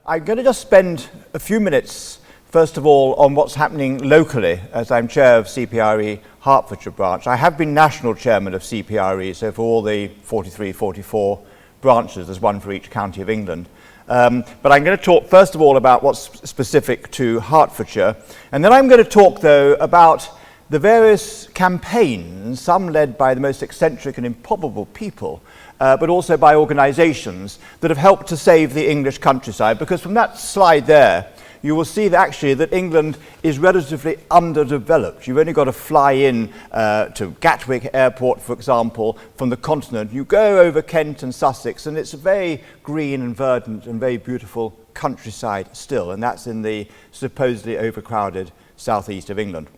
I'm going to just spend a few minutes, first of all, on what's happening locally, as I'm chair of CPRE Hertfordshire branch. I have been national chairman of CPRE, so for all the 43, 44 branches, there's one for each county of England. But I'm going to talk, first of all, about what's specific to Hertfordshire, and then I'm going to talk, though, about the various campaigns, some led by the most eccentric and improbable people, but also by organisations that have helped to save the English countryside, because from that slide there, you will see that actually that England is relatively underdeveloped. You've only got to fly in to Gatwick Airport, for example, from the continent. You go over Kent and Sussex, and it's a very green and verdant and very beautiful countryside still, and that's in the supposedly overcrowded southeast of England.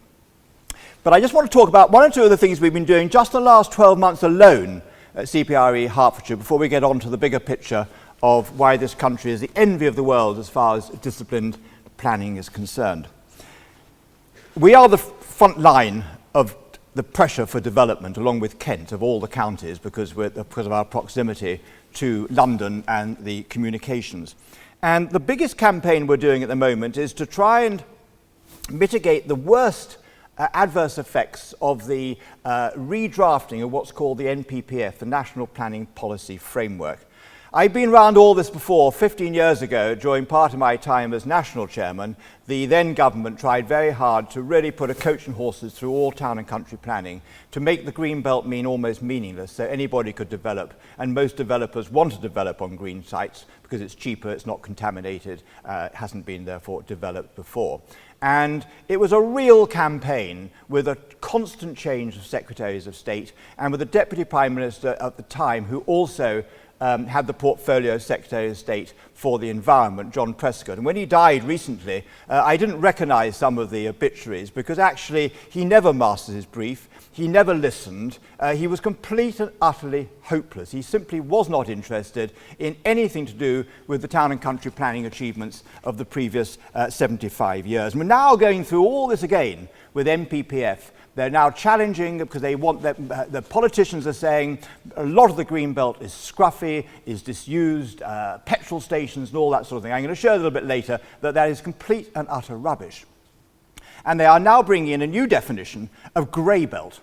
But I just want to talk about one or two of the things we've been doing just the last 12 months alone at CPRE Hertfordshire before we get on to the bigger picture of why this country is the envy of the world as far as disciplined planning is concerned. We are the front line of the pressure for development, along with Kent, of all the counties, because of our proximity to London and the communications. And the biggest campaign we're doing at the moment is to try and mitigate the worst adverse effects of the redrafting of what's called the NPPF, the National Planning Policy Framework. I've been around all this before. 15 years ago, during part of my time as national chairman, the then government tried very hard to really put a coach and horses through all town and country planning to make the green belt mean almost meaningless, so anybody could develop, and most developers want to develop on green sites because it's cheaper, it's not contaminated, hasn't been therefore developed before. And it was a real campaign with a constant change of secretaries of state and with the deputy prime minister at the time, who also had the portfolio Secretary of State for the Environment, John Prescott. And when he died recently, I didn't recognise some of the obituaries because actually he never mastered his brief, he never listened, he was complete and utterly hopeless. He simply was not interested in anything to do with the town and country planning achievements of the previous 75 years. And we're now going through all this again with NPPF. They're now challenging because they want the politicians are saying a lot of the green belt is scruffy, is disused, petrol stations and all that sort of thing. I'm going to show a little bit later that that is complete and utter rubbish. And they are now bringing in a new definition of grey belt.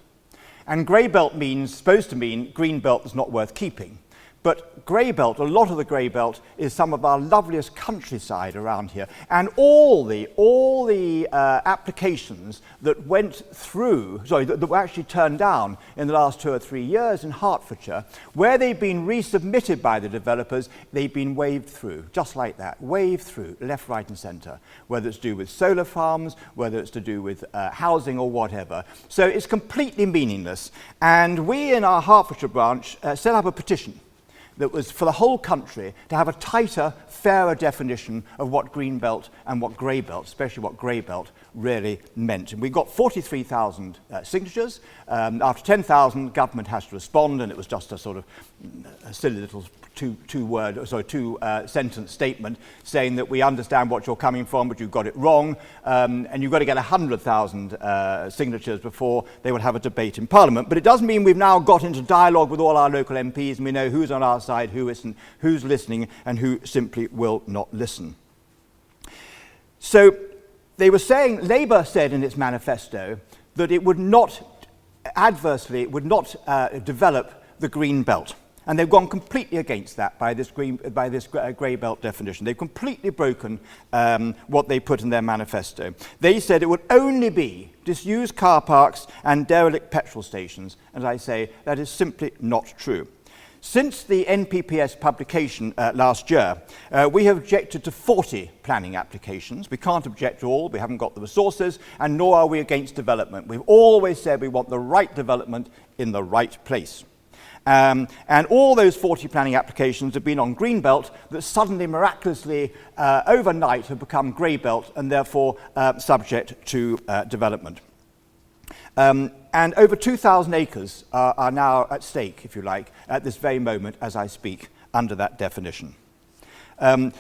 And grey belt supposed to mean green belt that's not worth keeping. But grey belt, a lot of the grey belt is some of our loveliest countryside around here. And all the applications that went through, that were actually turned down in the last 2 or 3 years in Hertfordshire, where they've been resubmitted by the developers, they've been waved through, just like that, waved through, left, right and centre, whether it's to do with solar farms, whether it's to do with housing or whatever. So it's completely meaningless. And we in our Hertfordshire branch set up a petition that was for the whole country to have a tighter, fairer definition of what green belt and what grey belt, especially what grey belt, really meant. And we got 43,000 signatures. After 10,000, government has to respond, and it was just a sort of a silly little two-sentence statement saying that we understand what you're coming from, but you've got it wrong, and you've got to get 100,000 signatures before they will have a debate in Parliament. But it does mean we've now got into dialogue with all our local MPs, and we know who's on our side, who's listening, and who simply will not listen. So they were saying, Labour said in its manifesto that it would not develop the green belt. And they've gone completely against that by this grey belt definition. They've completely broken what they put in their manifesto. They said it would only be disused car parks and derelict petrol stations. And I say that is simply not true. Since the NPPS publication last year, we have objected to 40 planning applications. We can't object to all, we haven't got the resources, and nor are we against development. We've always said we want the right development in the right place. And all those 40 planning applications have been on green belt that suddenly, miraculously, overnight have become grey belt and therefore subject to development. And over 2,000 acres are now at stake, if you like, at this very moment as I speak, under that definition.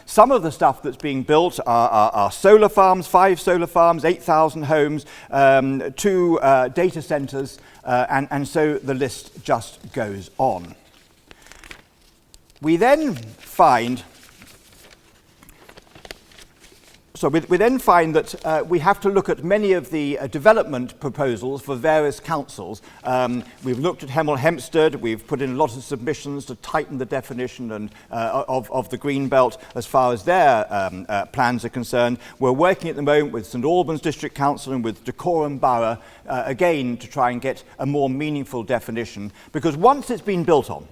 Some of the stuff that's being built are solar farms, 5 solar farms, 8,000 homes, 2 data centres, and so the list just goes on. We then find So we then find that we have to look at many of the development proposals for various councils. We've looked at Hemel Hempstead, we've put in a lot of submissions to tighten the definition and, of the green belt as far as their plans are concerned. We're working at the moment with St Albans District Council and with Dacorum Borough, again to try and get a more meaningful definition, because once it's been built on,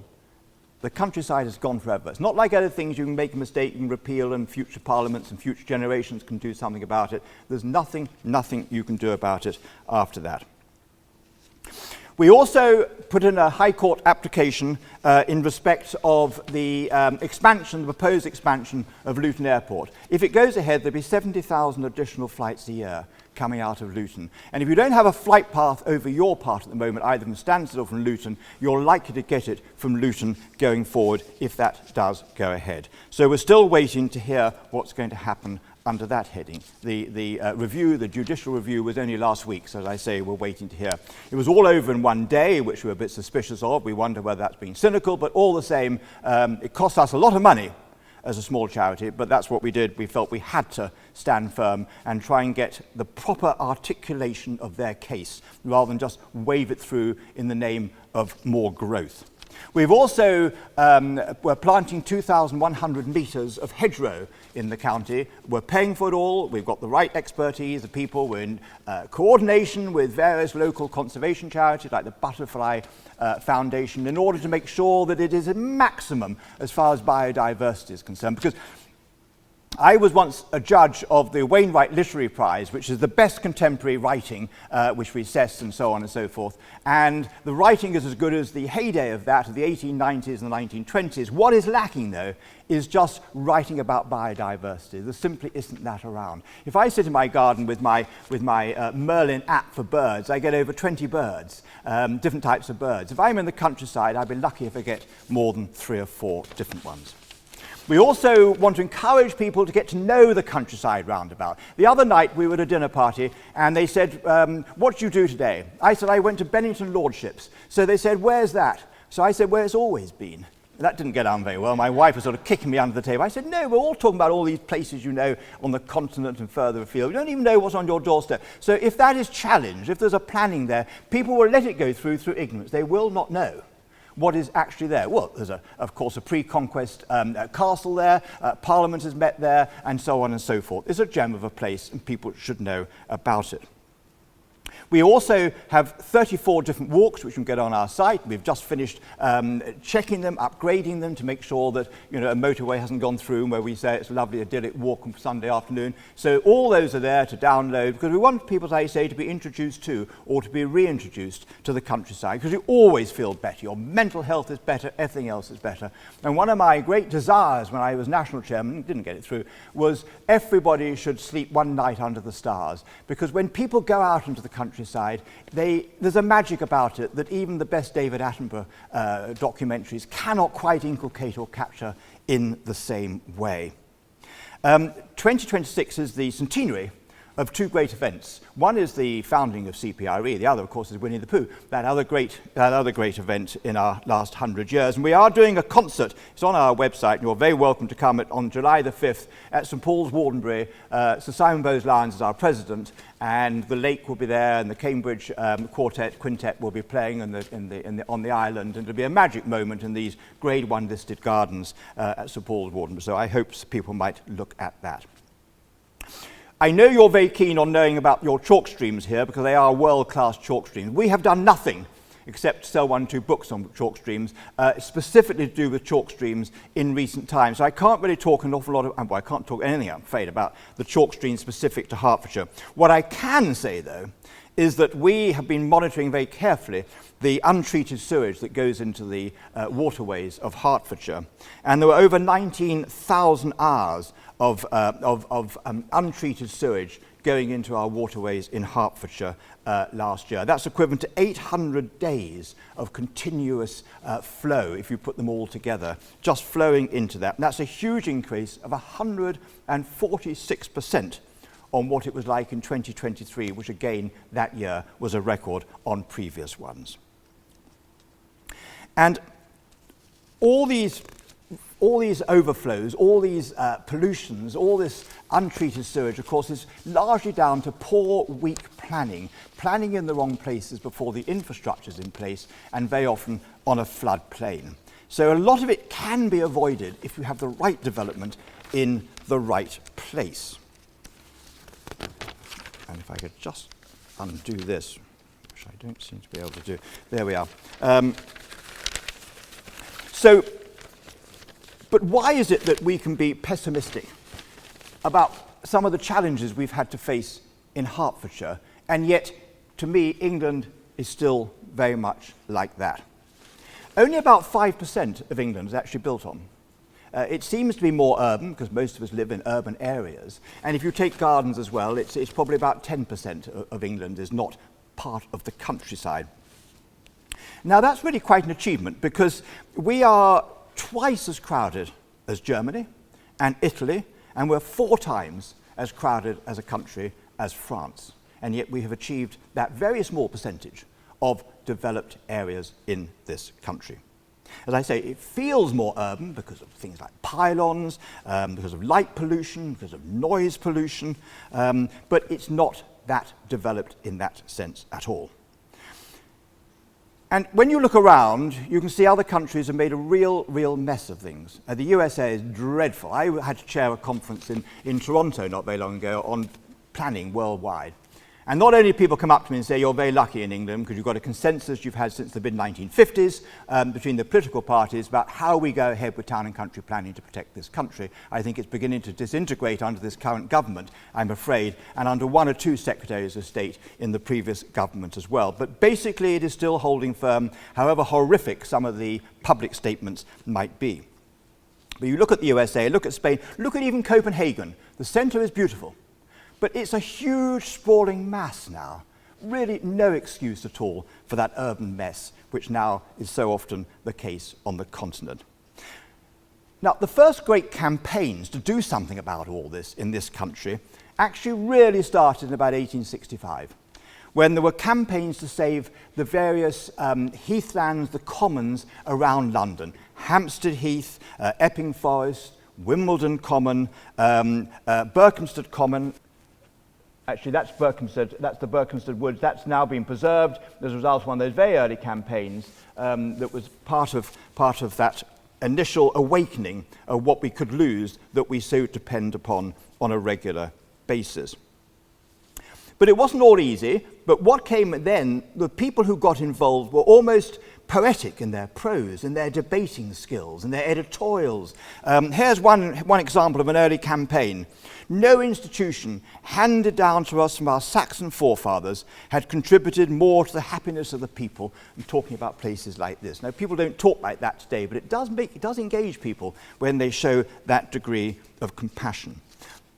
the countryside has gone forever. It's not like other things. You can make a mistake, you can repeal, and future parliaments and future generations can do something about it. There's nothing you can do about it after that. We also put in a High Court application in respect of the expansion, the proposed expansion of Luton Airport. If it goes ahead, there'll be 70,000 additional flights a year coming out of Luton. And if you don't have a flight path over your part at the moment, either from Stansted or from Luton, you're likely to get it from Luton going forward if that does go ahead. So we're still waiting to hear what's going to happen under that heading. The review, the judicial review, was only last week, so as I say, we're waiting to hear. It was all over in one day, which we're a bit suspicious of. We wonder whether that's been cynical, but all the same, it cost us a lot of money as a small charity, but that's what we did. We felt we had to stand firm and try and get the proper articulation of their case, rather than just wave it through in the name of more growth. We've also, we're planting 2,100 metres of hedgerow in the county. We're paying for it all. We've got the right expertise, the people. We're in coordination with various local conservation charities like the Butterfly Foundation in order to make sure that it is a maximum as far as biodiversity is concerned. Because I was once a judge of the Waine Literary Prize, which is the best contemporary writing, which we assess and so on and so forth. And the writing is as good as the heyday of that, of the 1890s and the 1920s. What is lacking, though, is just writing about biodiversity. There simply isn't that around. If I sit in my garden with my Merlin app for birds, I get over 20 birds, different types of birds. If I'm in the countryside, I'd be lucky if I get more than 3 or 4 different ones. We also want to encourage people to get to know the countryside roundabout. The other night we were at a dinner party and they said, what did you do today? I said, I went to Bennington Lordships. So they said, where's that? So I said, where it's always been. That didn't get on very well. My wife was sort of kicking me under the table. I said, no, we're all talking about all these places you know on the continent and further afield. You don't even know what's on your doorstep. So if that is challenged, if there's a planning there, people will let it go through ignorance. They will not know what is actually there. Well, there's, of course, a pre-conquest castle there, Parliament has met there, and so on and so forth. It's a gem of a place, and people should know about it. We also have 34 different walks which you can get on our site. We've just finished checking them, upgrading them to make sure that a motorway hasn't gone through where we say it's a lovely idyllic walk on Sunday afternoon. So all those are there to download because we want people, as I say, to be introduced to or to be reintroduced to the countryside because you always feel better. Your mental health is better, everything else is better. And one of my great desires when I was national chairman, didn't get it through, was everybody should sleep one night under the stars because when people go out into the countryside, there's a magic about it that even the best David Attenborough documentaries cannot quite inculcate or capture in the same way. 2026 is the centenary of 2 great events. One is the founding of CPRE, the other, of course, is Winnie the Pooh, that other great event in our last 100 years. And we are doing a concert. It's on our website, and you're very welcome to come on July the 5th at St Paul's, Wardenbury. Sir Simon Bowes-Lyons is our president, and the Lake will be there, and the Cambridge Quintet will be playing on the island, and it'll be a magic moment in these Grade 1 listed gardens at St Paul's, Wardenbury. So I hope people might look at that. I know you're very keen on knowing about your chalk streams here because they are world-class chalk streams. We have done nothing except sell 1 or 2 books on chalk streams, specifically to do with chalk streams in recent times. So I can't really talk an awful lot of, well, I can't talk anything, I'm afraid, about the chalk streams specific to Hertfordshire. What I can say, though, is that we have been monitoring very carefully the untreated sewage that goes into the waterways of Hertfordshire. And there were over 19,000 hours of untreated sewage going into our waterways in Hertfordshire last year. That's equivalent to 800 days of continuous flow, if you put them all together, just flowing into that. And that's a huge increase of 146% on what it was like in 2023, which again, that year was a record on previous ones. And all these all these overflows, all these pollutions, all this untreated sewage, of course, is largely down to poor, weak planning in the wrong places before the infrastructure is in place, and very often on a floodplain. So a lot of it can be avoided if you have the right development in the right place. And if I could just undo this, which I don't seem to be able to do. There we are. But why is it that we can be pessimistic about some of the challenges we've had to face in Hertfordshire, and yet, to me, England is still very much like that? Only about 5% of England is actually built on. It seems to be more urban, because most of us live in urban areas. And if you take gardens as well, it's probably about 10% of England is not part of the countryside. Now, that's really quite an achievement, because we are twice as crowded as Germany and Italy, and we're 4 times as crowded as a country as France. And yet we have achieved that very small percentage of developed areas in this country. As I say, it feels more urban because of things like pylons, because of light pollution, because of noise pollution, but it's not that developed in that sense at all. And when you look around, you can see other countries have made a real mess of things. The USA is dreadful. I had to chair a conference in Toronto not very long ago on planning worldwide. And not only do people come up to me and say, you're very lucky in England because you've got a consensus you've had since the mid-1950s between the political parties about how we go ahead with town and country planning to protect this country. I think it's beginning to disintegrate under this current government, I'm afraid, and under 1 or 2 secretaries of state in the previous government as well. But basically it is still holding firm, however horrific some of the public statements might be. But you look at the USA, look at Spain, look at even Copenhagen. The centre is beautiful. But it's a huge sprawling mass now. Really no excuse at all for that urban mess, which now is so often the case on the continent. Now, the first great campaigns to do something about all this in this country actually really started in about 1865, when there were campaigns to save the various heathlands, the commons around London. Hampstead Heath, Epping Forest, Wimbledon Common, Berkhamsted Common. Actually, that's the Berkhamsted Woods. That's now been preserved as a result of one of those very early campaigns that was part of that initial awakening of what we could lose that we so depend upon on a regular basis. But it wasn't all easy. But what came then, the people who got involved were almost poetic in their prose, in their debating skills, in their editorials. Here's one example of an early campaign. No institution handed down to us from our Saxon forefathers had contributed more to the happiness of the people. I'm talking about places like this. Now, people don't talk like that today, but it does engage people when they show that degree of compassion.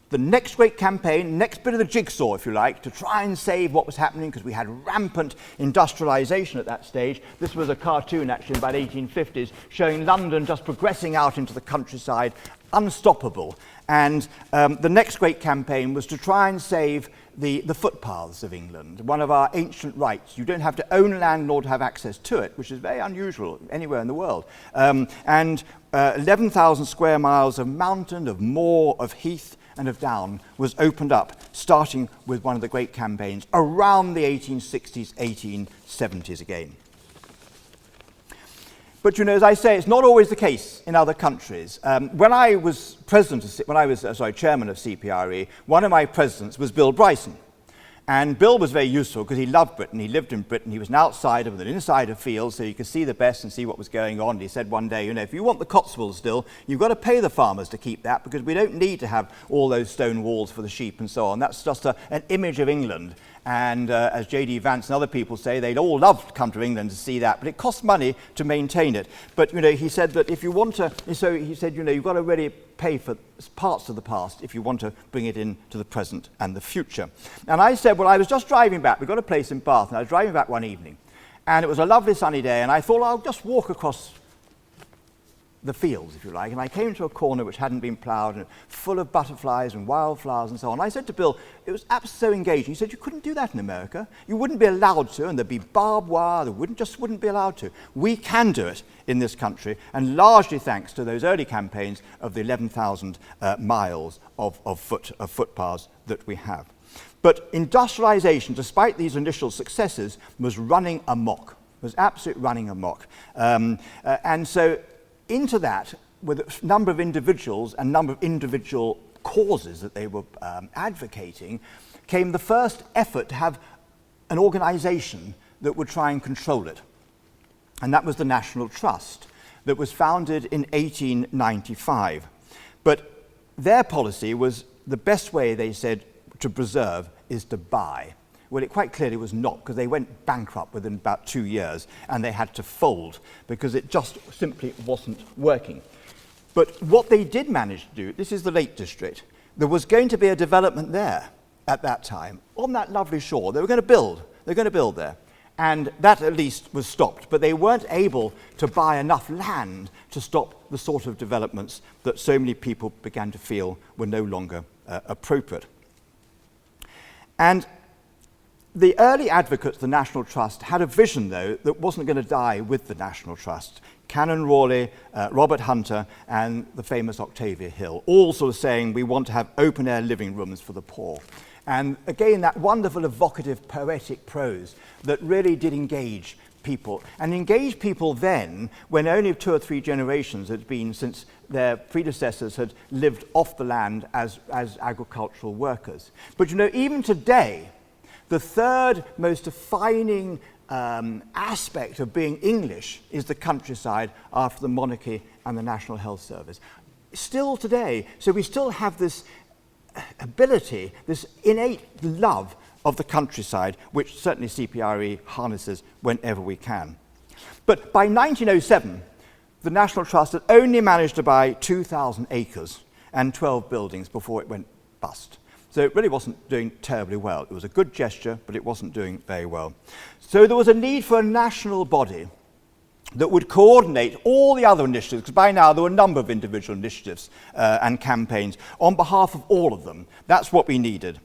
The next great campaign, next bit of the jigsaw, if you like, to try and save what was happening, because we had rampant industrialization at that stage. This was a cartoon, actually, in about 1850s, showing London just progressing out into the countryside, unstoppable. And the next great campaign was to try and save the footpaths of England, one of our ancient rights. You don't have to own land nor to have access to it, which is very unusual anywhere in the world. 11,000 square miles of mountain, of moor, of heath, and of down was opened up, starting with one of the great campaigns around the 1860s, 1870s again. But, you know, as I say, it's not always the case in other countries. When I was chairman of CPRE, one of my presidents was Bill Bryson. And Bill was very useful because he loved Britain. He lived in Britain. He was an outsider with an insider feel, so you could see the best and see what was going on. And he said one day, you know, if you want the Cotswolds still, you've got to pay the farmers to keep that, because we don't need to have all those stone walls for the sheep and so on. That's just an image of England. And as J.D. Vance and other people say, they'd all love to come to England to see that, but it costs money to maintain it. But, you know, he said that if you want to, so he said, you know, you've got to really pay for parts of the past if you want to bring it into the present and the future. And I said, well, I was just driving back. We've got a place in Bath, and I was driving back one evening. And it was a lovely sunny day, and I thought, I'll just walk across the fields, if you like, and I came to a corner which hadn't been ploughed and full of butterflies and wildflowers and so on. I said to Bill, it was absolutely so engaging. He said, you couldn't do that in America. You wouldn't be allowed to, and there'd be barbed wire. There wouldn't be allowed to. We can do it in this country, and largely thanks to those early campaigns of the 11,000 miles of footpaths that we have. But industrialization, despite these initial successes, was running amok, was absolutely running amok. And so into that, with a number of individuals and number of individual causes that they were advocating, came the first effort to have an organization that would try and control it. And that was the National Trust, that was founded in 1895. But their policy was the best way, they said, to preserve is to buy. Well, it quite clearly was not, because they went bankrupt within about 2 years and they had to fold because it just simply wasn't working. But what they did manage to do, this is the Lake District, there was going to be a development there at that time, on that lovely shore. They were going to build there. And that at least was stopped. But they weren't able to buy enough land to stop the sort of developments that so many people began to feel were no longer appropriate. And the early advocates of the National Trust had a vision, though, that wasn't going to die with the National Trust. Canon Rawley, Robert Hunter, and the famous Octavia Hill, all sort of saying we want to have open-air living rooms for the poor. And again, that wonderful, evocative, poetic prose that really did engage people. And engage people then when only 2 or 3 generations had been since their predecessors had lived off the land as agricultural workers. But you know, even today, the third most defining aspect of being English is the countryside after the monarchy and the National Health Service. Still today, so we still have this ability, this innate love of the countryside, which certainly CPRE harnesses whenever we can. But by 1907, the National Trust had only managed to buy 2,000 acres and 12 buildings before it went bust. So it really wasn't doing terribly well. It was a good gesture, but it wasn't doing very well. So there was a need for a national body that would coordinate all the other initiatives, because by now there were a number of individual initiatives and campaigns on behalf of all of them. That's what we needed.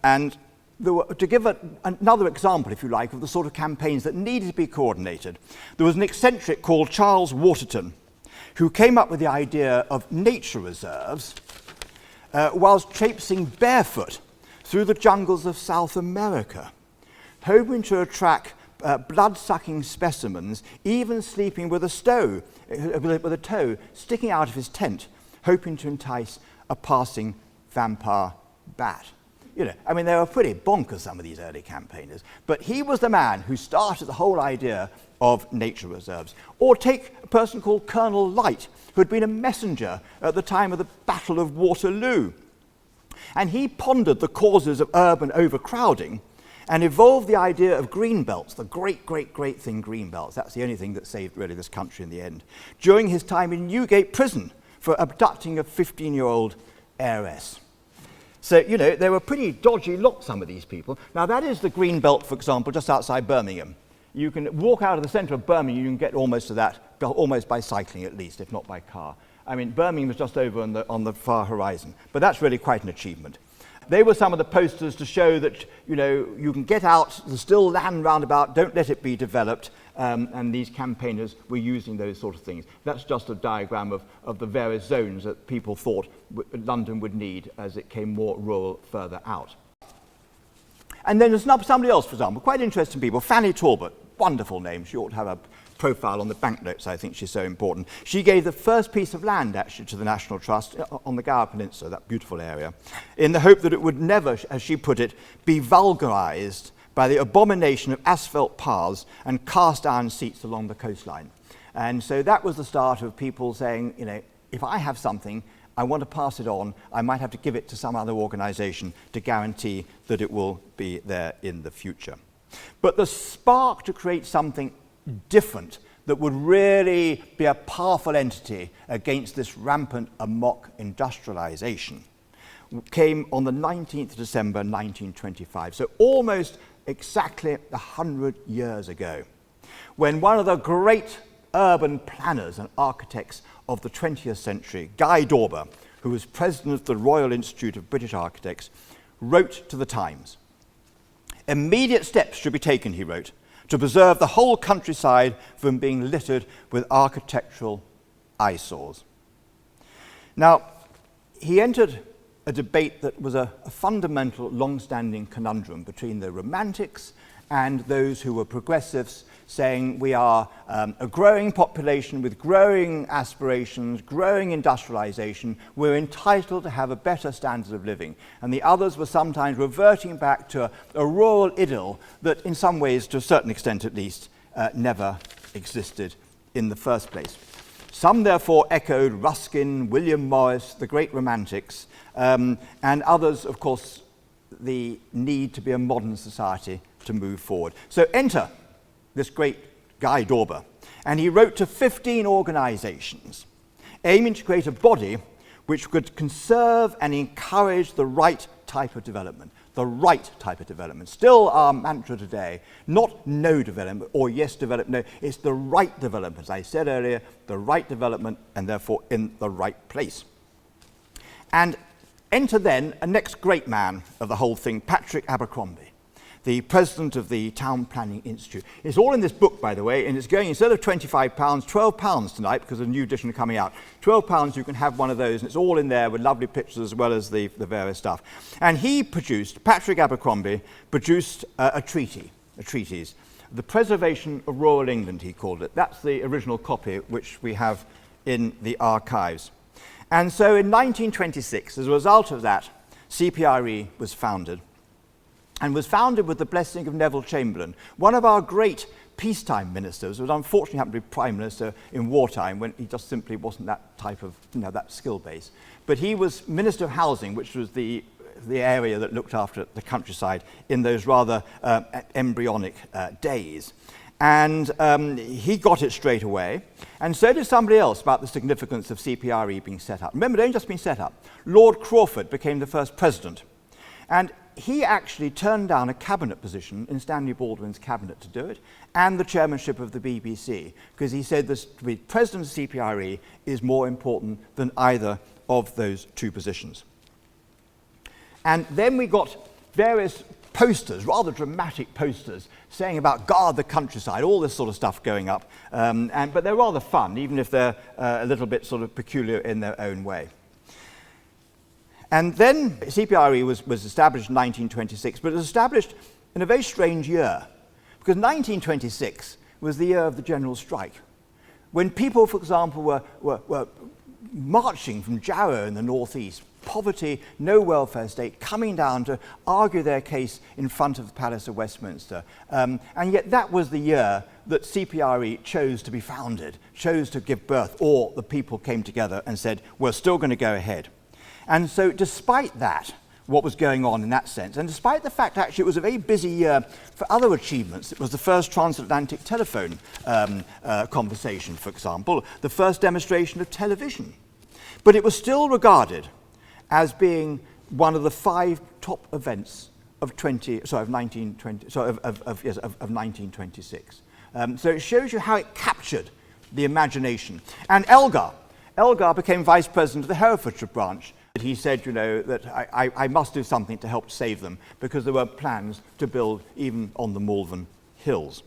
And to give another example, if you like, of the sort of campaigns that needed to be coordinated, there was an eccentric called Charles Waterton, who came up with the idea of nature reserves whilst traipsing barefoot through the jungles of South America, hoping to attract blood-sucking specimens, even sleeping with a toe sticking out of his tent, hoping to entice a passing vampire bat. You know, I mean, they were pretty bonkers, some of these early campaigners. But he was the man who started the whole idea of nature reserves. Or take a person called Colonel Light, who had been a messenger at the time of the Battle of Waterloo. And he pondered the causes of urban overcrowding and evolved the idea of green belts, the great, great, great thing, green belts. That's the only thing that saved really this country in the end. During his time in Newgate Prison for abducting a 15-year-old heiress. So, you know, they were pretty dodgy lot, some of these people. Now, that is the green belt, for example, just outside Birmingham. You can walk out of the centre of Birmingham, you can get almost to that, almost by cycling at least, if not by car. I mean, Birmingham was just over on the far horizon, but that's really quite an achievement. They were some of the posters to show that, you know, you can get out, there's still land round about, don't let it be developed, and these campaigners were using those sort of things. That's just a diagram of the various zones that people thought London would need as it came more rural further out. And then there's somebody else, for example, quite interesting people, Fanny Talbot, wonderful name, she ought to have a profile on the banknotes, I think she's so important. She gave the first piece of land, actually, to the National Trust on the Gower Peninsula, that beautiful area, in the hope that it would never, as she put it, be vulgarised by the abomination of asphalt paths and cast iron seats along the coastline. And so that was the start of people saying, you know, if I have something, I want to pass it on, I might have to give it to some other organisation to guarantee that it will be there in the future. But the spark to create something different that would really be a powerful entity against this rampant amok industrialization came on the 19th of December 1925, so almost exactly 100 years ago, when one of the great urban planners and architects of the 20th century, Guy Dawber, who was president of the Royal Institute of British Architects, wrote to the Times, "Immediate steps should be taken," he wrote, "to preserve the whole countryside from being littered with architectural eyesores." Now, he entered a debate that was a fundamental, long-standing conundrum between the Romantics and those who were progressives, saying we are a growing population with growing aspirations, growing industrialization, we're entitled to have a better standard of living. And the others were sometimes reverting back to a rural idyll that in some ways, to a certain extent at least, never existed in the first place. Some therefore echoed Ruskin, William Morris, the great Romantics, and others, of course, the need to be a modern society to move forward. So enter this great Guy Dawber, and he wrote to 15 organizations aiming to create a body which could conserve and encourage the right type of development. The right type of development. Still our mantra today, not no development or yes development, no, it's the right development. As I said earlier, the right development and therefore in the right place. And enter then a next great man of the whole thing, Patrick Abercrombie, the president of the Town Planning Institute. It's all in this book, by the way, and it's going, instead of £25, £12 tonight, because a new edition coming out. £12, you can have one of those, and it's all in there with lovely pictures as well as the various stuff. And he produced, Patrick Abercrombie, produced a treatise, The Preservation of Rural England, he called it. That's the original copy, which we have in the archives. And so in 1926, as a result of that, CPRE was founded, and was founded with the blessing of Neville Chamberlain, one of our great peacetime ministers, who unfortunately happened to be Prime Minister in wartime when he just simply wasn't that type of, that skill base. But he was Minister of Housing, which was the area that looked after the countryside in those rather embryonic days. And he got it straight away, and so did somebody else about the significance of CPRE being set up. Remember, it only just been set up. Lord Crawford became the first president, and he actually turned down a cabinet position in Stanley Baldwin's cabinet to do it, and the chairmanship of the BBC, because he said this, to be president of CPRE is more important than either of those two positions. And then we got various posters, rather dramatic posters, saying about guard the countryside, all this sort of stuff going up, but they're rather fun, even if they're a little bit sort of peculiar in their own way. And then CPRE was established in 1926, but it was established in a very strange year, because 1926 was the year of the general strike, when people, for example, were marching from Jarrow in the northeast, poverty, no welfare state, coming down to argue their case in front of the Palace of Westminster. And yet that was the year that CPRE chose to be founded, chose to give birth, or the people came together and said, we're still going to go ahead. And so despite that, what was going on in that sense, and despite the fact actually it was a very busy year for other achievements, it was the first transatlantic telephone conversation, for example, the first demonstration of television. But it was still regarded as being one of the 5 top events of 1926. So it shows you how it captured the imagination. And Elgar became vice president of the Hertfordshire branch. He said, that I must do something to help save them, because there were plans to build even on the Malvern Hills.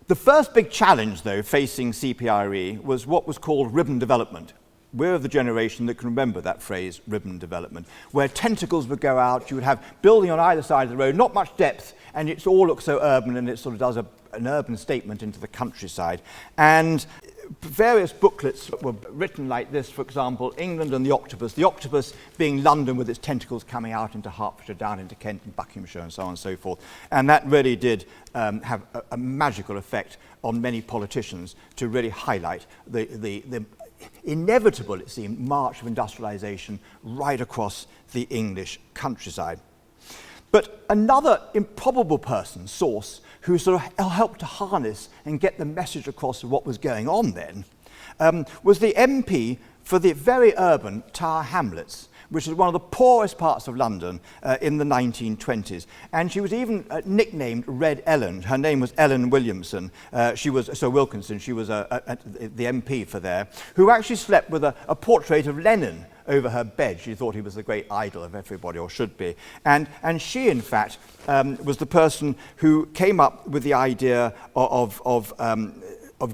The first big challenge, though, facing CPRE was what was called ribbon development. We're of the generation that can remember that phrase, ribbon development, where tentacles would go out, you would have building on either side of the road, not much depth, and it all looks so urban, and it sort of does an urban statement into the countryside. And various booklets were written like this, for example, England and the octopus being London with its tentacles coming out into Hertfordshire, down into Kent and Buckinghamshire and so on and so forth. And that really did have a magical effect on many politicians to really highlight the inevitable, it seemed, march of industrialization right across the English countryside. But another improbable person, source, who sort of helped to harness and get the message across of what was going on then, was the MP for the very urban Tower Hamlets. which is one of the poorest parts of London in the 1920s. And she was even nicknamed Red Ellen. Her name was Ellen Williamson. She was Wilkinson. She was the MP for there, who actually slept with a portrait of Lenin over her bed. She thought he was the great idol of everybody, or should be. And she, in fact, was the person who came up with the idea of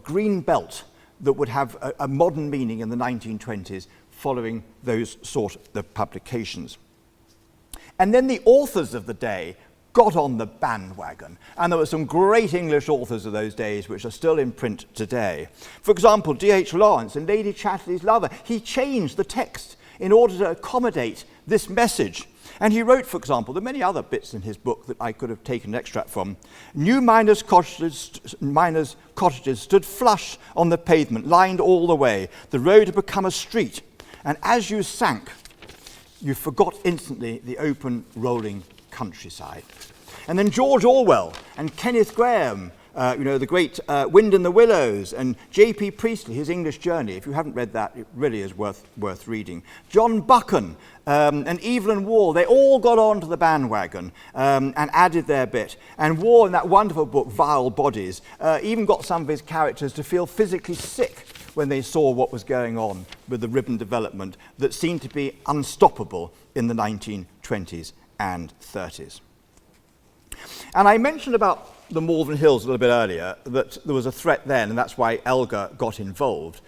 green belt that would have a modern meaning in the 1920s following those sort of publications. And then the authors of the day got on the bandwagon. And there were some great English authors of those days which are still in print today. For example, D.H. Lawrence in Lady Chatterley's Lover. He changed the text in order to accommodate this message. And he wrote, for example, there are many other bits in his book that I could have taken an extract from. New miners' cottages stood flush on the pavement, lined all the way. The road had become a street. And as you sank, you forgot instantly the open, rolling countryside. And then George Orwell and Kenneth Graham, the great Wind in the Willows, and J.P. Priestley, his English Journey. If you haven't read that, it really is worth reading. John Buchan and Evelyn Waugh, they all got onto the bandwagon and added their bit. And Waugh, in that wonderful book, Vile Bodies, even got some of his characters to feel physically sick when they saw what was going on with the ribbon development that seemed to be unstoppable in the 1920s and 30s. And I mentioned about the Malvern Hills a little bit earlier, that there was a threat then, and that's why Elgar got involved.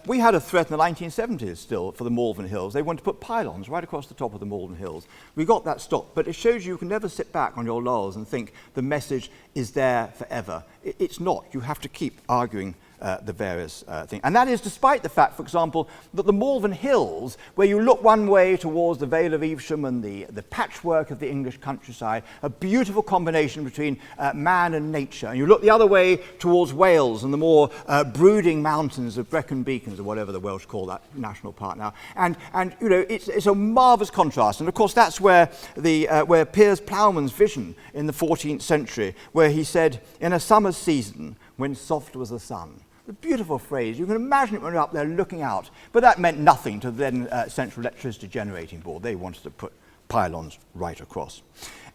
We had a threat in the 1970s still for the Malvern Hills. They wanted to put pylons right across the top of the Malvern Hills. We got that stopped, but it shows you can never sit back on your laurels and think the message is there forever. It's not. You have to keep arguing the various things. And that is despite the fact, for example, that the Malvern Hills, where you look one way towards the Vale of Evesham and the patchwork of the English countryside, a beautiful combination between man and nature. And you look the other way towards Wales and the more brooding mountains of Brecon Beacons, or whatever the Welsh call that national park now. And it's a marvellous contrast. And of course that's where where Piers Plowman's vision in the 14th century, where he said, in a summer's season, when soft was the sun. A beautiful phrase. You can imagine it when you're up there looking out. But that meant nothing to the then Central Electricity Generating Board. They wanted to put pylons right across.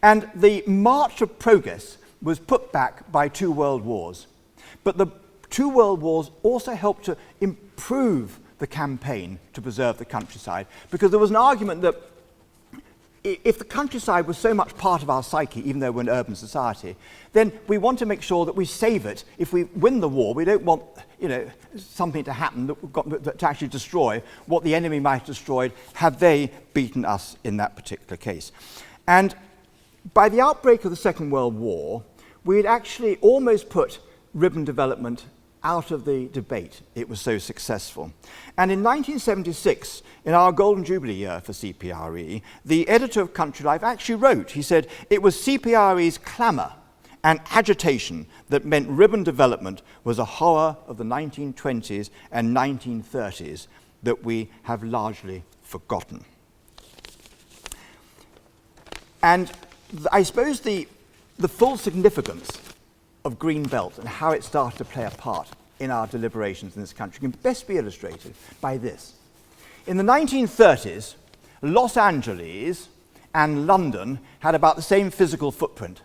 And the march of progress was put back by 2 world wars. But the 2 world wars also helped to improve the campaign to preserve the countryside, because there was an argument that if the countryside was so much part of our psyche, even though we're an urban society, then we want to make sure that we save it. If we win the war, we don't want something to happen that to actually destroy what the enemy might have destroyed had they beaten us in that particular case. And by the outbreak of the Second World War, we had actually almost put ribbon development out of the debate. It was so successful. And in 1976, in our Golden Jubilee year for CPRE, the editor of Country Life actually wrote, he said, it was CPRE's clamour and agitation that meant ribbon development was a horror of the 1920s and 1930s that we have largely forgotten. And I suppose the full significance of green belt and how it started to play a part in our deliberations in this country can best be illustrated by this. In the 1930s, Los Angeles and London had about the same physical footprint.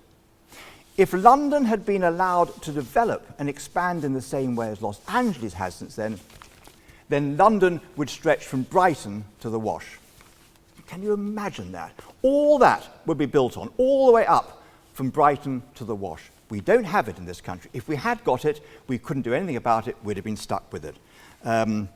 If London had been allowed to develop and expand in the same way as Los Angeles has since then London would stretch from Brighton to the Wash. Can you imagine that? All that would be built on, all the way up from Brighton to the Wash. We don't have it in this country. If we had got it, we couldn't do anything about it. We'd have been stuck with it. And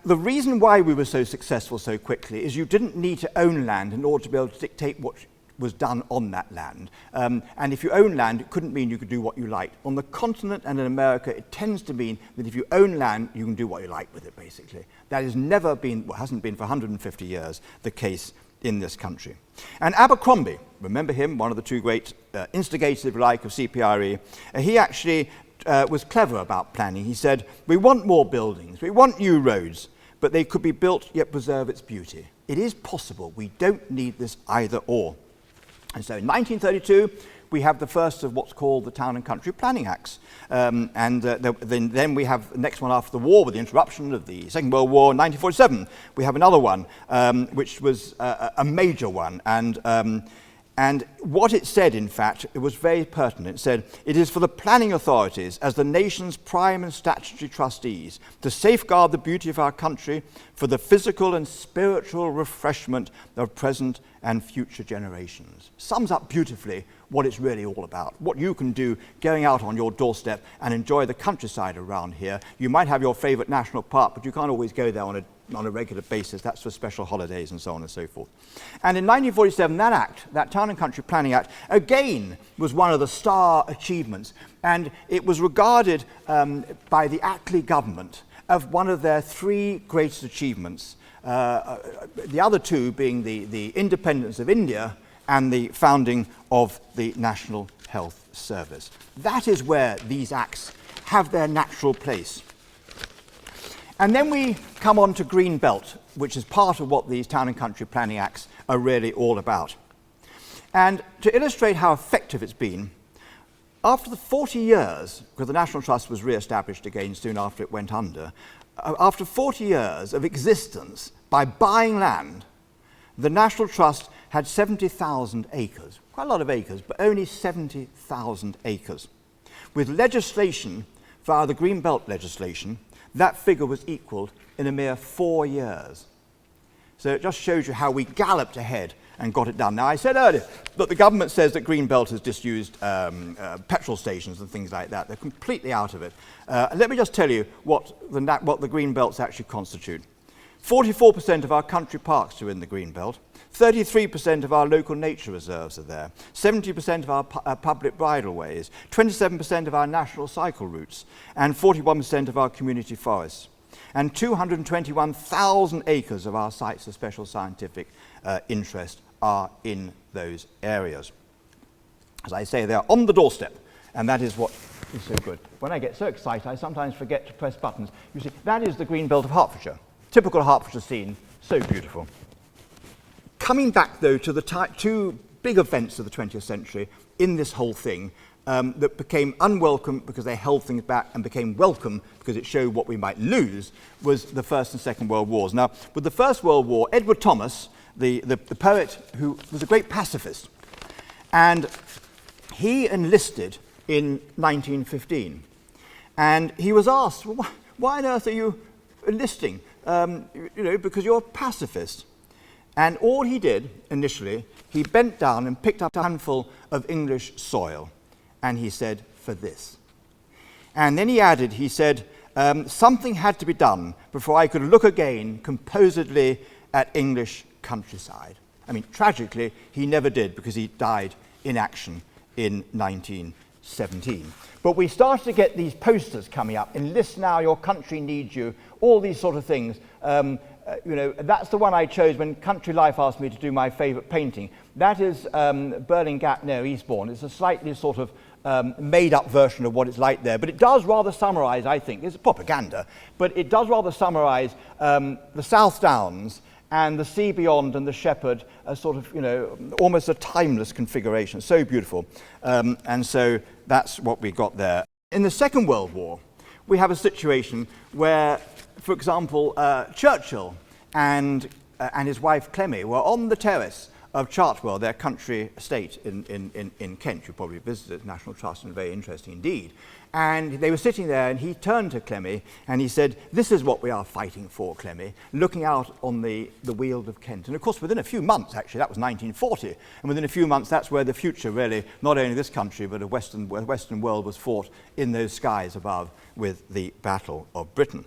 the reason why we were so successful so quickly is you didn't need to own land in order to be able to dictate what was done on that land. And if you own land, it couldn't mean you could do what you liked. On the continent and in America, it tends to mean that if you own land, you can do what you like with it, basically. That has never been, well, hasn't been for 150 years, the case in this country. And Abercrombie, remember him, one of the 2 great instigators, if you like, of CPRE, he actually was clever about planning. He said, we want more buildings, we want new roads, but they could be built yet preserve its beauty. It is possible. We don't need this either or. And so in 1932, we have the first of what's called the Town and Country Planning Acts. Then we have the next one after the war, with the interruption of the Second World War in 1947. We have another one, which was a major one. And what it said, in fact, it was very pertinent. It said, "It is for the planning authorities, as the nation's prime and statutory trustees, to safeguard the beauty of our country for the physical and spiritual refreshment of present and future generations." Sums up beautifully what it's really all about, what you can do going out on your doorstep and enjoy the countryside around here. You might have your favourite national park, but you can't always go there on a regular basis. That's for special holidays and so on and so forth. And in 1947, that act, that Town and Country Planning Act, again was one of the star achievements, and it was regarded by the Attlee government as one of their three greatest achievements, the other two being the independence of India and the founding of the National Health Service. That is where these acts have their natural place. And then we come on to Green Belt, which is part of what these Town and Country Planning Acts are really all about. And to illustrate how effective it's been, after the 40 years, because the National Trust was re-established again soon after it went under, after 40 years of existence by buying land, the National Trust had 70,000 acres. Quite a lot of acres, but only 70,000 acres. With legislation, via the Green Belt legislation, that figure was equalled in a mere 4 years. So it just shows you how we galloped ahead and got it done. Now, I said earlier that the government says that Green Belt has disused petrol stations and things like that. They're completely out of it. Let me just tell you what the Green Belts actually constitute. 44% of our country parks are in the Green Belt. 33% of our local nature reserves are there. 70% of our public bridleways. 27% of our national cycle routes. And 41% of our community forests. And 221,000 acres of our sites of special scientific interest are in those areas. As I say, they're on the doorstep, and that is what is so good. When I get so excited, I sometimes forget to press buttons. You see, that is the Green Belt of Hertfordshire. Typical Hertfordshire scene, so beautiful. Coming back, though, to the two big events of the 20th century in this whole thing that became unwelcome because they held things back and became welcome because it showed what we might lose, was the First and Second World Wars. Now, with the First World War, Edward Thomas, the poet who was a great pacifist, and he enlisted in 1915. And he was asked, well, why on earth are you enlisting? Because you're a pacifist. And all he did initially, he bent down and picked up a handful of English soil, and he said, "For this." And then he added, he said, something had to be done before I could look again composedly at English countryside. I mean, tragically, he never did, because he died in action in 1917. But we started to get these posters coming up, "Enlist now, your country needs you," all these sort of things. That's the one I chose when Country Life asked me to do my favourite painting. That is Burling Gap near Eastbourne. It's a slightly sort of made-up version of what it's like there. But it does rather summarise, I think, it's propaganda, but it does rather summarise the South Downs and the sea beyond and the shepherd as sort of, almost a timeless configuration. So beautiful. And so that's what we got there. In the Second World War, we have a situation where, for example, Churchill and his wife Clemmy were on the terrace of Chartwell, their country estate in Kent. You probably visited National Trust, and very interesting indeed. And they were sitting there, and he turned to Clemmy and he said, "This is what we are fighting for, Clemmy," looking out on the Weald of Kent. And of course, within a few months, actually, that was 1940, and within a few months, that's where the future really, not only this country, but the Western world was fought in those skies above with the Battle of Britain.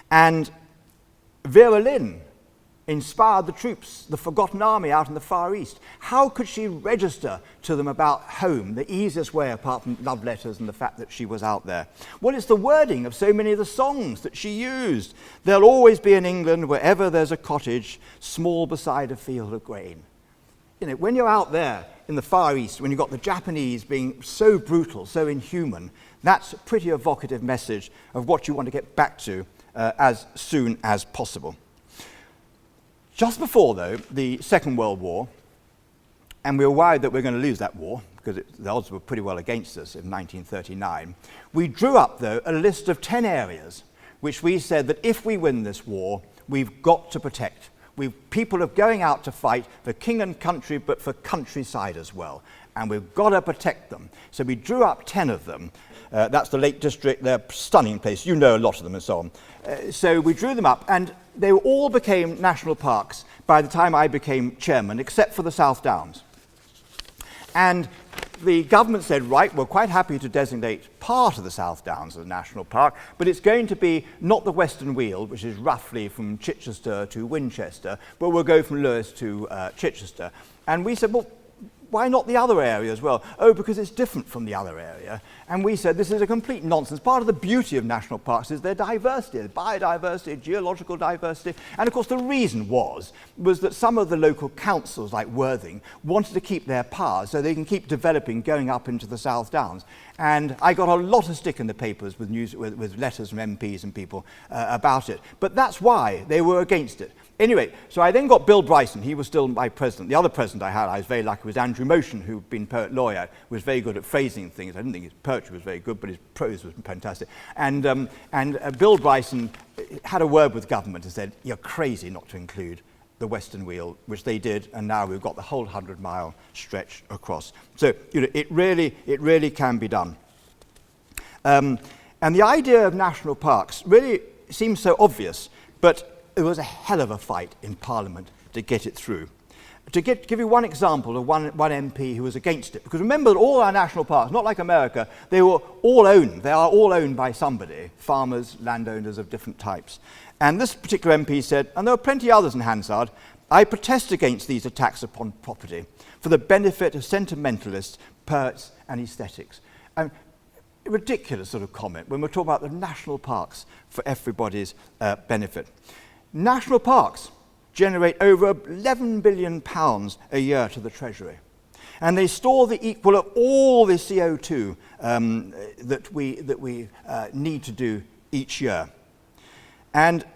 And Vera Lynn inspired the troops, the forgotten army out in the Far East. How could she register to them about home, the easiest way apart from love letters and the fact that she was out there? Well, it's the wording of so many of the songs that she used. "There'll always be in England, wherever there's a cottage, small beside a field of grain." When you're out there in the Far East, when you've got the Japanese being so brutal, so inhuman, that's a pretty evocative message of what you want to get back to as soon as possible. Just before, though, the Second World War, and we were worried that we were going to lose that war, because the odds were pretty well against us in 1939. We drew up, though, a list of 10 areas which we said that if we win this war, we've got to protect. People are going out to fight for king and country, but for countryside as well. And we've got to protect them. So we drew up 10 of them. That's the Lake District. They're stunning places. You know a lot of them and so on. So we drew them up, and they all became national parks by the time I became chairman, except for the South Downs. And the government said, right, we're quite happy to designate part of the South Downs as a national park, but it's going to be not the Western Weald, which is roughly from Chichester to Winchester, but we'll go from Lewes to Chichester. And we said, well, why not the other area as well? Oh, because it's different from the other area. And we said this is a complete nonsense. Part of the beauty of national parks is their diversity, their biodiversity, geological diversity. And of course the reason was that some of the local councils like Worthing wanted to keep their powers so they can keep developing going up into the South Downs. And I got a lot of stick in the papers with letters from MPs and people about it. But that's why they were against it. Anyway, so I then got Bill Bryson. He was still my president. The other president I was very lucky, was Andrew Motion, who'd been poet laureate, was very good at phrasing things. I didn't think his poetry was very good, but his prose was fantastic. And Bill Bryson had a word with government and said, you're crazy not to include the Western Weald, which they did, and now we've got the whole 100-mile stretch across. So, it really can be done. And the idea of national parks really seems so obvious, but it was a hell of a fight in Parliament to get it through. To give you one example of one MP who was against it, because remember that all our national parks, not like America, they were all owned. They are all owned by somebody, farmers, landowners of different types. And this particular MP said, and there were plenty others in Hansard, I protest against these attacks upon property for the benefit of sentimentalists, poets and aesthetics. A ridiculous sort of comment when we're talking about the national parks for everybody's benefit. National parks generate over £11 billion a year to the Treasury. And they store the equal of all the CO2 that we need to do each year. And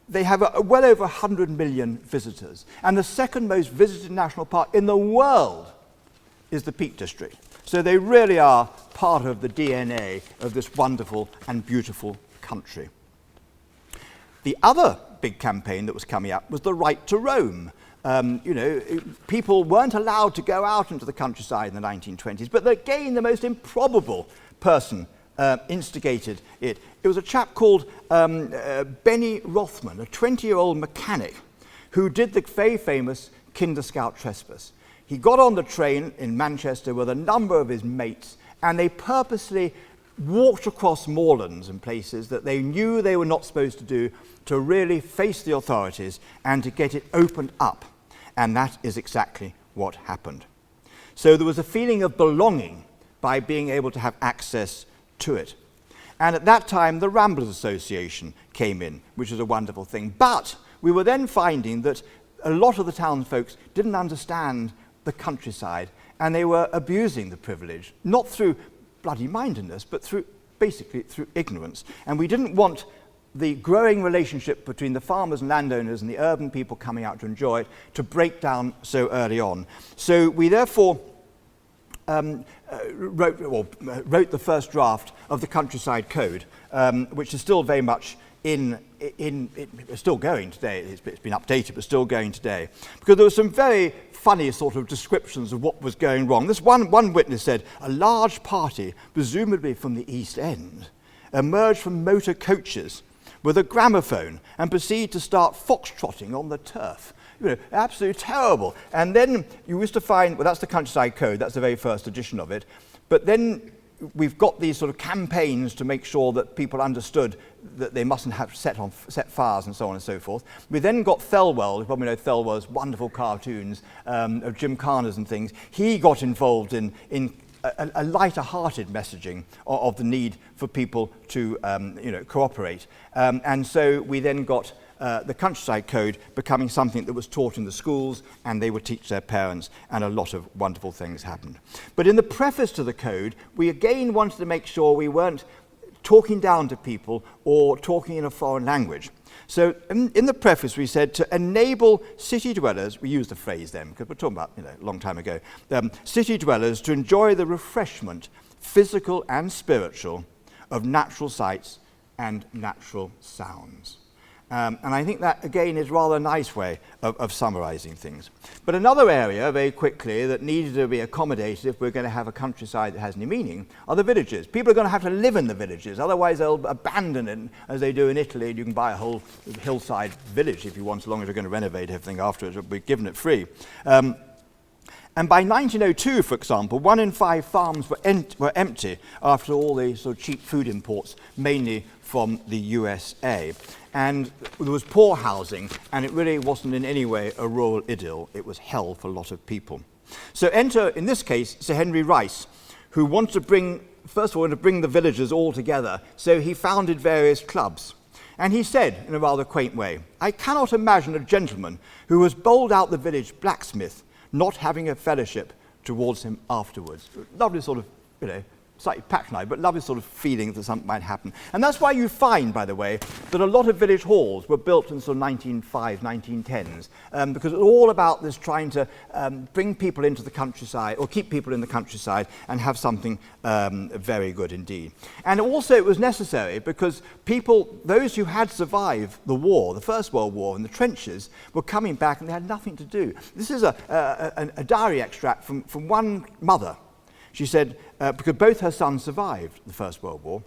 they have well over 100 million visitors. And the second most visited national park in the world is the Peak District. So they really are part of the DNA of this wonderful and beautiful country. The other big campaign that was coming up was the right to roam. People weren't allowed to go out into the countryside in the 1920s, but again, the most improbable person instigated it. It was a chap called Benny Rothman, a 20-year-old mechanic who did the very famous Kinder Scout trespass. He got on the train in Manchester with a number of his mates, and they purposely walked across moorlands and places that they knew they were not supposed to do to really face the authorities and to get it opened up. And that is exactly what happened. So there was a feeling of belonging by being able to have access to it. And at that time, the Ramblers Association came in, which was a wonderful thing. But we were then finding that a lot of the townsfolk didn't understand the countryside, and they were abusing the privilege, not through bloody-mindedness, but basically through ignorance. And we didn't want the growing relationship between the farmers and landowners and the urban people coming out to enjoy it to break down so early on. So we therefore wrote the first draft of the Countryside Code, which is still very much it's still going today. It's been updated, but still going today. Because there were some very funny sort of descriptions of what was going wrong. This one witness said, a large party, presumably from the East End, emerged from motor coaches with a gramophone and proceeded to start foxtrotting on the turf. Absolutely terrible. And then you used to find, well, that's the Countryside Code, that's the very first edition of it, but then we've got these sort of campaigns to make sure that people understood that they mustn't have set fires and so on and so forth. We then got Thelwell, you probably know Thelwell's wonderful cartoons of Jim Carner's and things. He got involved in a lighter-hearted messaging of the need for people to cooperate. And so we then got the Countryside Code becoming something that was taught in the schools, and they would teach their parents, and a lot of wonderful things happened. But in the preface to the code, we again wanted to make sure we weren't talking down to people or talking in a foreign language. So in the preface we said to enable city dwellers, we used the phrase then because we're talking about a long time ago, city dwellers to enjoy the refreshment, physical and spiritual, of natural sights and natural sounds. And I think that, again, is rather a nice way of summarising things. But another area, very quickly, that needed to be accommodated if we're going to have a countryside that has any meaning, are the villages. People are going to have to live in the villages, otherwise they'll abandon it, as they do in Italy. You can buy a whole hillside village if you want, as long as you're going to renovate everything afterwards. We're given it free. And by 1902, for example, 1 in 5 farms were empty after all the sort of cheap food imports, mainly from the USA. And there was poor housing, and it really wasn't in any way a rural idyll. It was hell for a lot of people. So enter, in this case, Sir Henry Rice, who wanted to bring the villagers all together. So he founded various clubs. And he said, in a rather quaint way, "I cannot imagine a gentleman who has bowled out the village blacksmith not having a fellowship towards him afterwards." Lovely sort of, slightly patronising, but lovely sort of feeling that something might happen. And that's why you find, by the way, that a lot of village halls were built in sort of 1905, 1910s, because it's all about this trying to bring people into the countryside, or keep people in the countryside, and have something very good indeed. And also it was necessary because people, those who had survived the war, the First World War, in the trenches, were coming back and they had nothing to do. This is a diary extract from one mother. She said, because both her sons survived the First World War,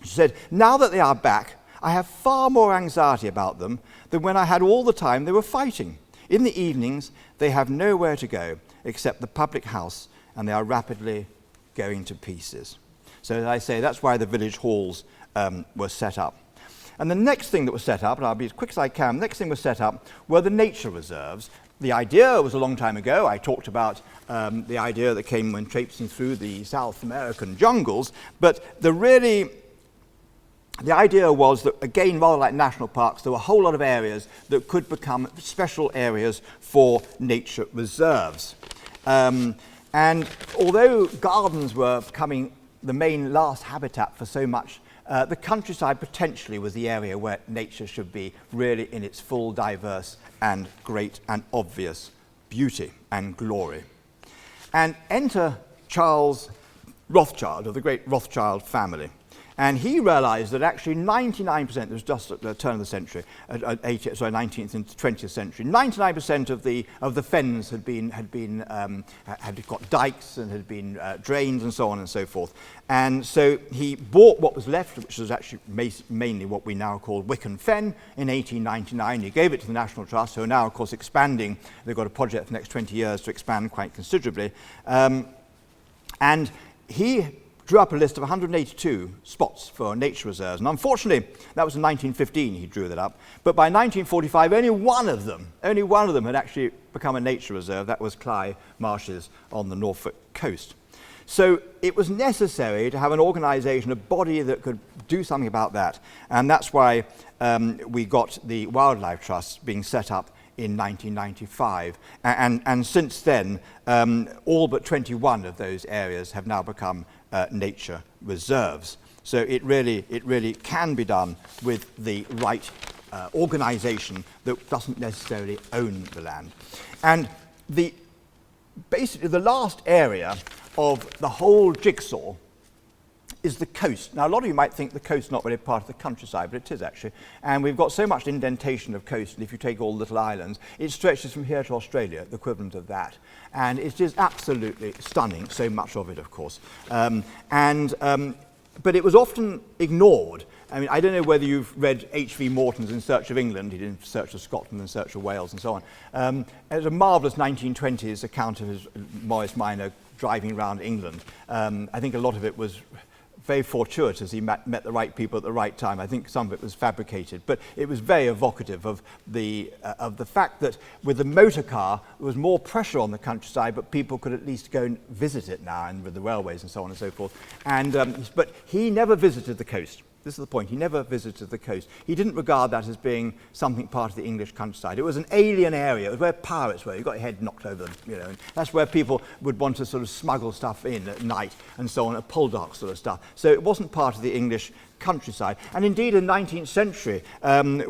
she said, "Now that they are back, I have far more anxiety about them than when I had all the time they were fighting. In the evenings, they have nowhere to go except the public house, and they are rapidly going to pieces." So as I say, that's why the village halls were set up. And the next thing that was set up, and I'll be as quick as I can, the next thing was set up were the nature reserves. The idea was a long time ago. I talked about the idea that came when traipsing through the South American jungles, but the idea was that, again, rather like national parks, there were a whole lot of areas that could become special areas for nature reserves. And although gardens were becoming the main last habitat for so much, the countryside potentially was the area where nature should be really in its full, diverse and great and obvious beauty and glory. And enter Charles Rothschild, of the great Rothschild family. And he realized that actually 99%, it was just at the turn of the century, 19th and 20th century, 99% of the fens had got dikes and had been drained and so on and so forth. And so he bought what was left, which was actually mainly what we now call Wicken Fen, in 1899. He gave it to the National Trust, who are now, of course, expanding. They've got a project for the next 20 years to expand quite considerably. And he drew up a list of 182 spots for nature reserves. And unfortunately, that was in 1915 he drew that up. But by 1945, only one of them had actually become a nature reserve. That was Cley Marshes on the Norfolk coast. So it was necessary to have an organisation, a body that could do something about that. And that's why we got the Wildlife Trust being set up in 1995. And since then, all but 21 of those areas have now become nature reserves. So it really can be done with the right organisation that doesn't necessarily own the land. And basically the last area of the whole jigsaw is the coast. Now, a lot of you might think the coast is not really part of the countryside, but it is actually. And we've got so much indentation of coast, and if you take all the little islands, it stretches from here to Australia, the equivalent of that. And it is absolutely stunning, so much of it, of course. But it was often ignored. I mean, I don't know whether you've read H.V. Morton's In Search of England. He did In Search of Scotland, In Search of Wales, and so on. It was a marvellous 1920s account of his Morris Minor driving around England. I think a lot of it was very fortuitous. He met the right people at the right time. I think some of it was fabricated, but it was very evocative of the fact that with the motor car there was more pressure on the countryside, but people could at least go and visit it now, and with the railways and so on and so forth. And but he never visited the coast. This is the point. He never visited the coast. He didn't regard that as being something part of the English countryside. It was an alien area. It was where pirates were. You got your head knocked over them, you know. And that's where people would want to sort of smuggle stuff in at night and so on, a poldark sort of stuff. So it wasn't part of the English countryside. And indeed, in the 19th century,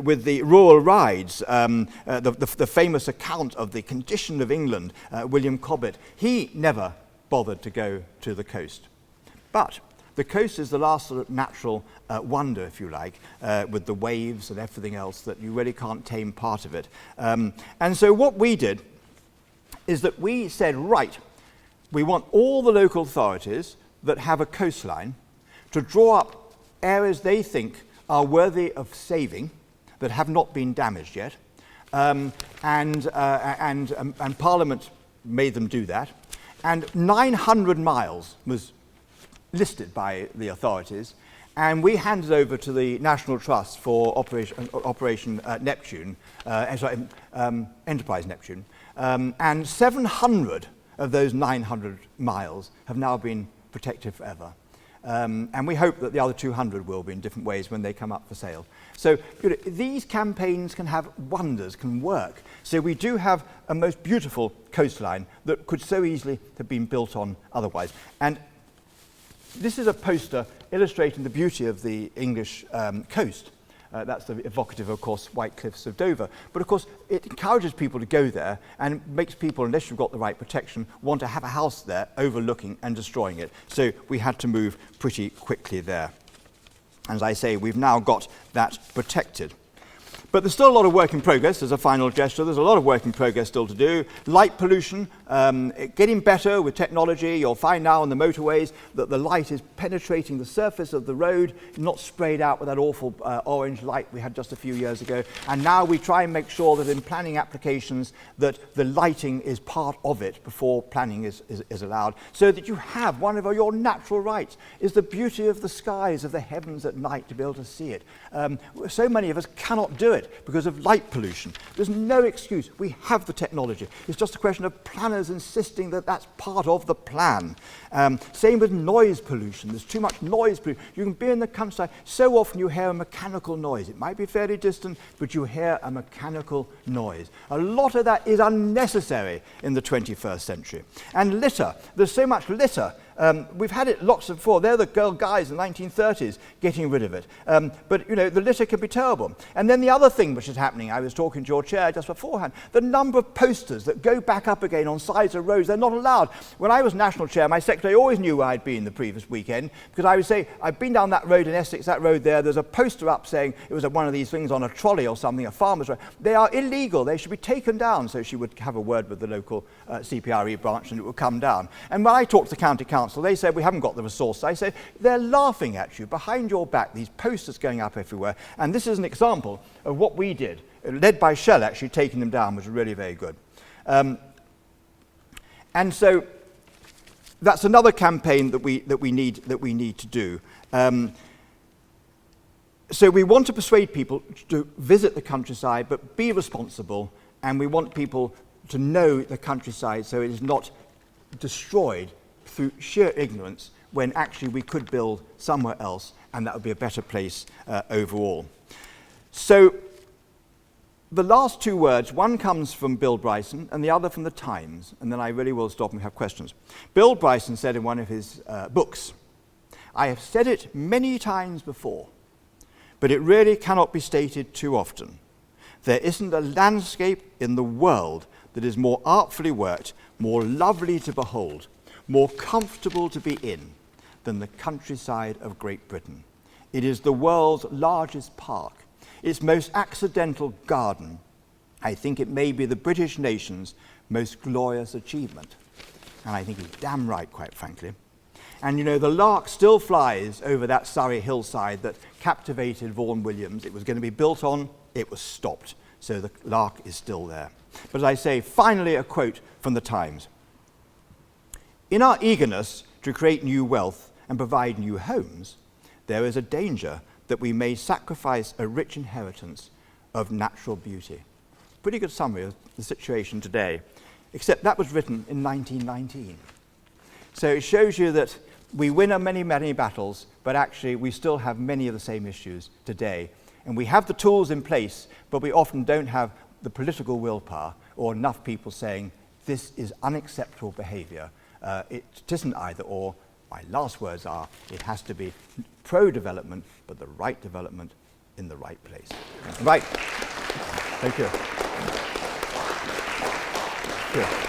with the rural rides, the famous account of the condition of England, William Cobbett, he never bothered to go to the coast. But the coast is the last sort of natural wonder, if you like, with the waves and everything else that you really can't tame part of it. And so what we did is that we said, right, we want all the local authorities that have a coastline to draw up areas they think are worthy of saving that have not been damaged yet. And Parliament made them do that. And 900 miles was listed by the authorities, and we handed over to the National Trust for Operation Neptune, Enterprise Neptune, and 700 of those 900 miles have now been protected forever. And we hope that the other 200 will be in different ways when they come up for sale. So you know, these campaigns can have wonders, can work. So we do have a most beautiful coastline that could so easily have been built on otherwise. And this is a poster illustrating the beauty of the English coast. That's the evocative, of course, White Cliffs of Dover. But of course, it encourages people to go there and makes people, unless you've got the right protection, want to have a house there overlooking and destroying it. So we had to move pretty quickly there. As I say, we've now got that protected. But there's still a lot of work in progress as a final gesture. There's a lot of work in progress still to do. Light pollution, getting better with technology. You'll find now on the motorways that the light is penetrating the surface of the road, not sprayed out with that awful orange light we had just a few years ago. And now we try and make sure that in planning applications that the lighting is part of it before planning is allowed, so that you have one of your natural rights is the beauty of the skies, of the heavens at night, to be able to see it. So many of us cannot do it because of light pollution. There's no excuse. We have the technology. It's just a question of planners insisting that that's part of the plan. Same with noise pollution. There's too much noise pollution. You can be in the countryside. So often you hear a mechanical noise. It might be fairly distant, but you hear a mechanical noise. A lot of that is unnecessary in the 21st century. And litter. There's so much litter. We've had it lots before. They're the girl guys in the 1930s getting rid of it. But, you know, the litter can be terrible. And then the other thing which is happening, I was talking to your chair just beforehand, the number of posters that go back up again on sides of roads, they're not allowed. When I was national chair, my secretary always knew where I'd been the previous weekend, because I would say, I've been down that road in Essex, that road there's a poster up saying it was one of these things on a trolley or something, a farmer's road. They are illegal. They should be taken down. So she would have a word with the local CPRE branch and it would come down. And when I talked to the county council, they said, we haven't got the resources. I said, they're laughing at you behind your back, these posters going up everywhere. And this is an example of what we did, led by Shell actually, taking them down, was really very good. And so that's another campaign that we need to do. So we want to persuade people to visit the countryside, but be responsible, and we want people to know the countryside so it is not destroyed through sheer ignorance, when actually we could build somewhere else and that would be a better place overall. So the last two words, one comes from Bill Bryson and the other from the Times, and then I really will stop and have questions. Bill Bryson said in one of his books, "I have said it many times before, but it really cannot be stated too often. There isn't a landscape in the world that is more artfully worked, more lovely to behold, more comfortable to be in than the countryside of Great Britain. It is the world's largest park, its most accidental garden. I think it may be the British nation's most glorious achievement." And I think he's damn right, quite frankly. And you know, the lark still flies over that Surrey hillside that captivated Vaughan Williams. It was going to be built on, it was stopped. So the lark is still there. But as I say, finally a quote from the Times. "In our eagerness to create new wealth and provide new homes, there is a danger that we may sacrifice a rich inheritance of natural beauty." Pretty good summary of the situation today, except that was written in 1919. So it shows you that we win many, many battles, but actually we still have many of the same issues today. And we have the tools in place, but we often don't have the political willpower or enough people saying, this is unacceptable behaviour. It isn't either or. My last words are, it has to be pro-development, but the right development in the right place. Right. Thank you. Good.